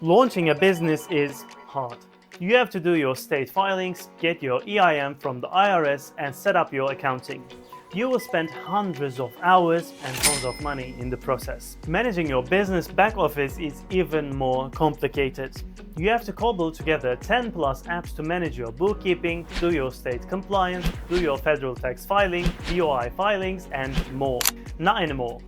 Launching a business is hard. You have to do your state filings, get your EIN from the IRS, and set up your accounting. You will spend hundreds of hours and tons of money in the process. Managing your business back office is even more complicated. You have to cobble together 10 plus apps to manage your bookkeeping, do your state compliance, do your federal tax filing, BOI filings, and more. Not anymore.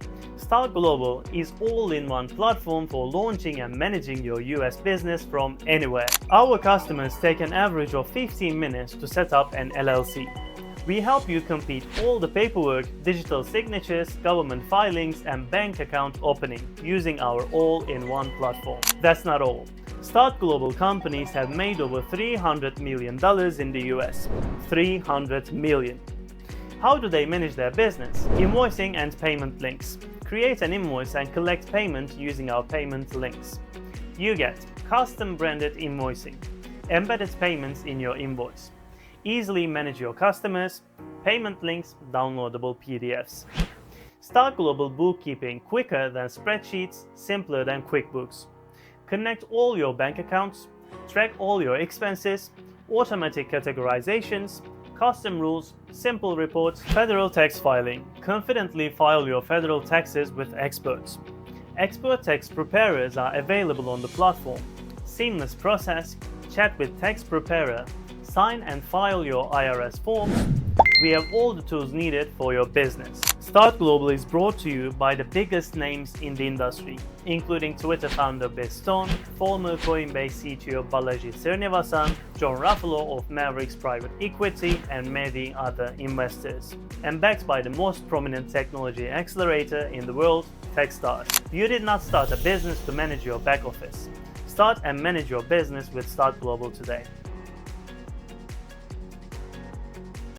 StartGlobal is all-in-one platform for launching and managing your US business from anywhere. Our customers take an average of 15 minutes to set up an LLC. We help you complete all the paperwork, digital signatures, government filings, and bank account opening using our all-in-one platform. That's not all. StartGlobal companies have made over $300 million in the US. $300 million. How do they manage their business? Invoicing and payment links. Create an invoice and collect payment using our payment links. You get custom branded invoicing, embedded payments in your invoice, easily manage your customers, payment links, downloadable PDFs. StartGlobal bookkeeping quicker than spreadsheets, simpler than QuickBooks. Connect all your bank accounts, track all your expenses, automatic categorizations, custom rules, simple reports, federal tax filing. Confidently file your federal taxes with experts. Expert tax preparers are available on the platform. Seamless process, chat with tax preparer, sign and file your IRS forms. We have all the tools needed for your business. StartGlobal is brought to you by the biggest names in the industry, including Twitter founder Biz Stone, former Coinbase CTO Balaji Srinivasan, John Ruffalo of Mavericks Private Equity, and many other investors. And backed by the most prominent technology accelerator in the world, Techstars. You did not start a business to manage your back office. Start and manage your business with StartGlobal today.